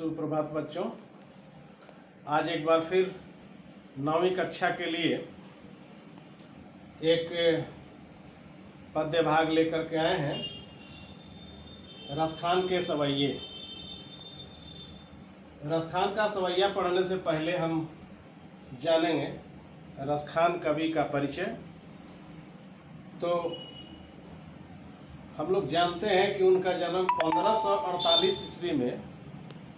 सुप्रभात बच्चों। आज एक बार फिर 9वीं कक्षा के लिए एक पद्य भाग लेकर के आए हैं, रसखान के सवैये। रसखान का सवैया पढ़ने से पहले हम जानेंगे रसखान कवि का परिचय। तो हम लोग जानते हैं कि उनका जन्म 1548 ईस्वी में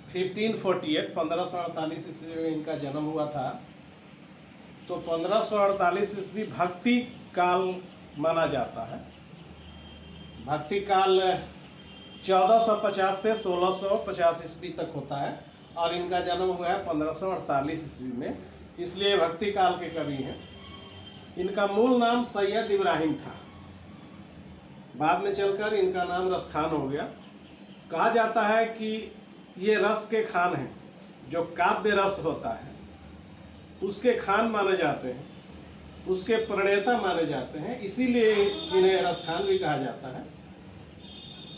1548 ईस्वी में इनका जन्म हुआ था। तो 1548 ईस्वी भक्ति काल माना जाता है। भक्ति काल 1450 से 1650 ईस्वी तक होता है और इनका जन्म हुआ है 1548 ईस्वी में, इसलिए भक्ति काल के कवि हैं। इनका मूल नाम सैयद इब्राहिम था, बाद में चलकर इनका नाम रसखान हो गया। कहा जाता है कि ये रस के खान हैं, जो काव्य रस होता है उसके खान माने जाते हैं, उसके प्रणेता माने जाते हैं, इसीलिए इन्हें रसखान भी कहा जाता है।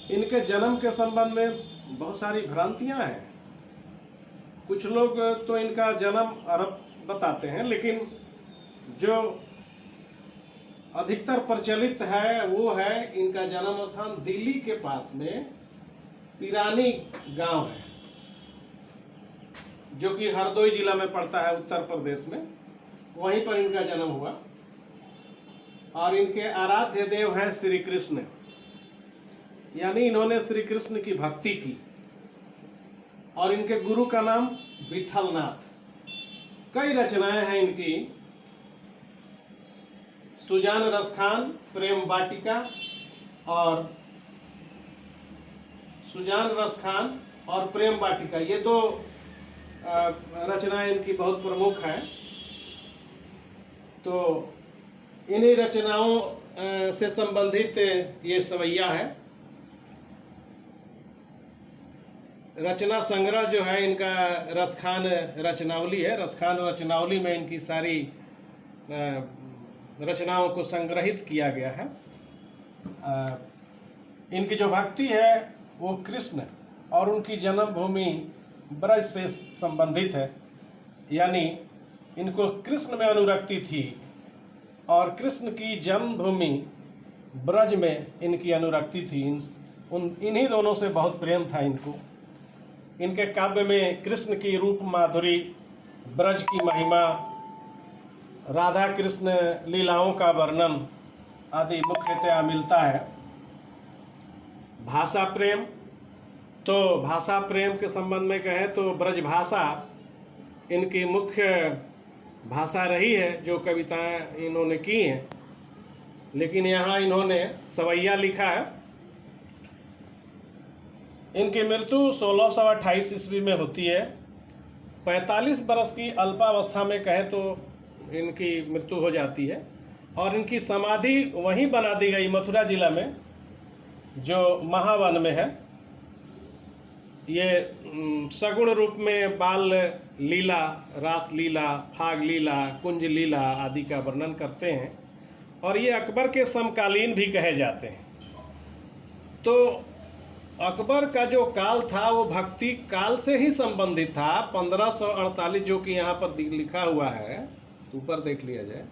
इनके जन्म के संबंध में बहुत सारी भ्रांतियां हैं। कुछ लोग तो इनका जन्म अरब बताते हैं, लेकिन जो अधिकतर प्रचलित है वो है इनका जन्म स्थान दिल्ली के पास में पिरानी गांव है, जो कि हरदोई जिला में पड़ता है उत्तर प्रदेश में। वहीं पर इनका जन्म हुआ और इनके आराध्य देव हैं श्री कृष्ण, यानी इन्होंने श्री कृष्ण की भक्ति की। और इनके गुरु का नाम विठलनाथ। कई रचनाएं हैं इनकी, सुजान रसखान, प्रेम वाटिका और सुजान रसखान और प्रेम वाटिका, ये दो रचनाएं इनकी बहुत प्रमुख हैं। तो इन्हीं रचनाओं से संबंधित ये सवैया है। रचना संग्रह जो है इनका रसखान रचनावली है। रसखान रचनावली में इनकी सारी रचनाओं को संग्रहित किया गया है। इनकी जो भक्ति है वो कृष्ण और उनकी जन्मभूमि ब्रज से संबंधित है, यानी इनको कृष्ण में अनुरक्ति थी और कृष्ण की जन्मभूमि ब्रज में इनकी अनुरक्ति थी। इन्हीं दोनों से बहुत प्रेम था इनको। इनके काव्य में कृष्ण की रूप माधुरी, ब्रज की महिमा, राधा कृष्ण लीलाओं का वर्णन आदि मुख्यतया मिलता है। भाषा प्रेम, तो भाषा प्रेम के संबंध में कहें तो ब्रज भाषा इनकी मुख्य भाषा रही है, जो कविताएं इन्होंने की हैं। लेकिन यहाँ इन्होंने सवैया लिखा है। इनकी मृत्यु 1628 ईस्वी में होती है। 45 बरस की अल्पावस्था में कहें तो इनकी मृत्यु हो जाती है और इनकी समाधि वहीं बना दी गई मथुरा जिला में, जो महावन में है। ये सगुण रूप में बाल लीला, रास लीला, फाग लीला, कुंज लीला आदि का वर्णन करते हैं और ये अकबर के समकालीन भी कहे जाते हैं। तो अकबर का जो काल था वो भक्ति काल से ही संबंधित था। 1548 जो कि यहाँ पर लिखा हुआ है, ऊपर देख लिया जाए,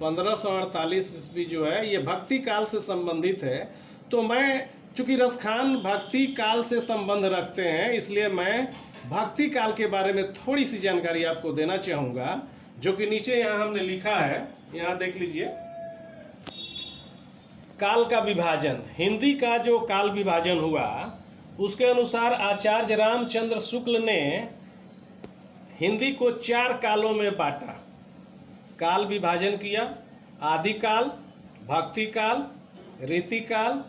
1548 ईस्वी जो है ये भक्ति काल से संबंधित है। तो मैं, चूंकि रसखान भक्ति काल से संबंध रखते हैं, इसलिए मैं भक्ति काल के बारे में थोड़ी सी जानकारी आपको देना चाहूँगा, जो कि नीचे यहाँ हमने लिखा है। यहाँ देख लीजिए, काल का विभाजन, हिंदी का जो काल विभाजन हुआ उसके अनुसार आचार्य रामचंद्र शुक्ल ने हिंदी को 4 कालों में बांटा, काल विभाजन किया। आदिकाल, भक्ति काल, रीति काल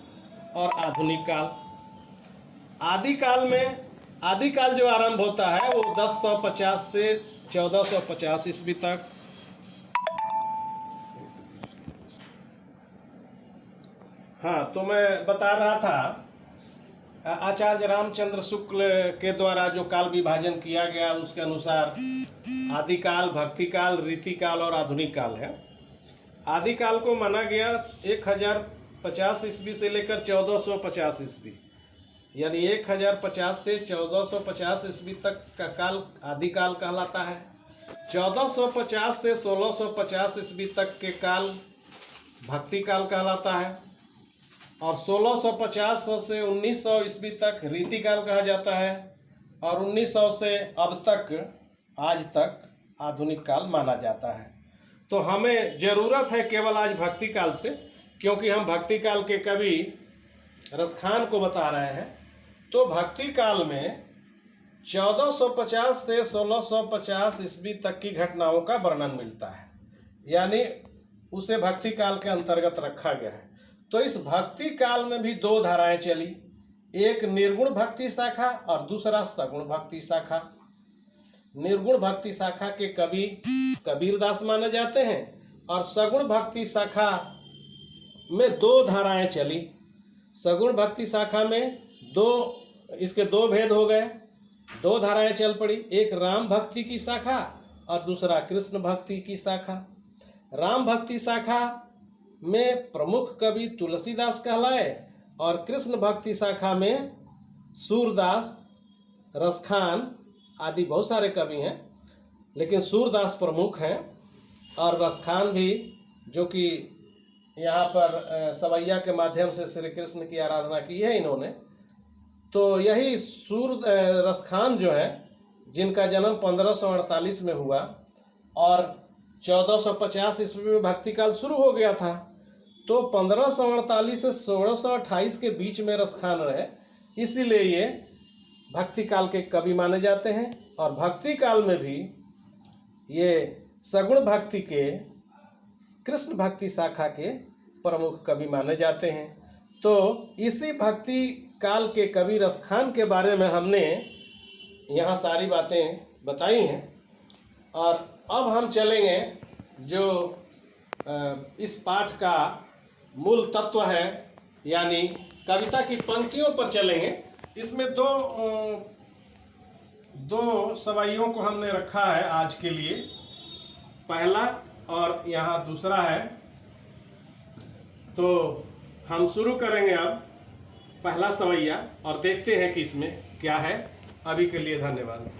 और आधुनिक काल। आदिकाल जो आरंभ होता है वो 1050 से 1450 ईस्वी तक। हाँ, तो मैं बता रहा था आचार्य रामचंद्र शुक्ल के द्वारा जो काल विभाजन किया गया उसके अनुसार आदिकाल, भक्ति काल, रीति काल और आधुनिक काल है। आदिकाल को माना गया 1050 ईस्वी से लेकर 1450 ईस्वी, यानी 1050 से 1450 ईस्वी तक का काल आदिकाल कहलाता है। 1450 से 1650 ईस्वी तक के काल भक्ति काल कहलाता है। और 1650 से 1900 ईस्वी तक रीति काल कहा जाता है। और 1900 से अब तक आज तक आधुनिक काल माना जाता है। तो हमें ज़रूरत है केवल आज भक्ति काल से, क्योंकि हम भक्ति काल के कवि रसखान को बता रहे हैं। तो भक्ति काल में 1450 से 1650 ईस्वी तक की घटनाओं का वर्णन मिलता है, यानी उसे भक्ति काल के अंतर्गत रखा गया है। तो इस भक्ति काल में भी दो धाराएं चली, एक निर्गुण भक्ति शाखा और दूसरा सगुण भक्ति शाखा। निर्गुण भक्ति शाखा के कवि कबीरदास माने जाते हैं और सगुण भक्ति शाखा में दो धाराएं चली। सगुण भक्ति शाखा में इसके दो भेद हो गए, दो धाराएं चल पड़ी, एक राम भक्ति की शाखा और दूसरा कृष्ण भक्ति की शाखा। राम भक्ति शाखा में प्रमुख कवि तुलसीदास कहलाए और कृष्ण भक्ति शाखा में सूरदास, रसखान आदि बहुत सारे कवि हैं, लेकिन सूरदास प्रमुख हैं और रसखान भी, जो कि यहाँ पर सवैया के माध्यम से श्री कृष्ण की आराधना की है इन्होंने। तो यही रसखान जो है, जिनका जन्म 1548 में हुआ और 1450 ईस्वी में भक्ति काल शुरू हो गया था, तो 1548 से 1628 के बीच में रसखान रहे, इसीलिए ये भक्ति काल के कवि माने जाते हैं। और भक्ति काल में भी ये सगुण भक्ति के, कृष्ण भक्ति शाखा के प्रमुख कवि माने जाते हैं। तो इसी भक्ति काल के कवि रसखान के बारे में हमने यहाँ सारी बातें बताई हैं। और अब हम चलेंगे जो इस पाठ का मूल तत्व है, यानी कविता की पंक्तियों पर चलेंगे। इसमें दो सवाइयों को हमने रखा है आज के लिए, पहला और यहाँ दूसरा है। तो हम शुरू करेंगे अब पहला सवैया और देखते हैं कि इसमें क्या है। अभी के लिए धन्यवाद।